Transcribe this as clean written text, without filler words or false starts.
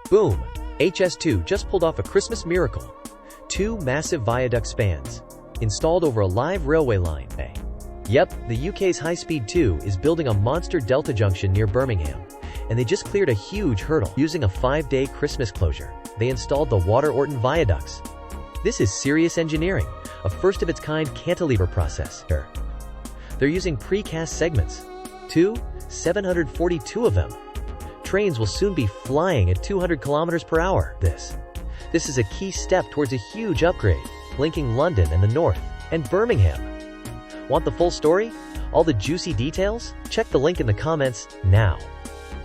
Boom! HS2 just pulled off a Christmas miracle. 2 massive viaduct spans, installed over a live railway line. Yep, the UK's high-speed 2 is building a MONSTER Delta Junction near Birmingham, and they just cleared a huge hurdle. Using a 5-day Christmas closure, they installed the Water Orton Viaducts. This is serious engineering, a first-of-its-kind cantilever process. They're using precast segments. 742 of them. Trains will soon be flying at 200 kilometers per hour. This is a key step towards a huge upgrade, linking London and the North, and Birmingham. Want the full story? All the juicy details? Check the link in the comments now.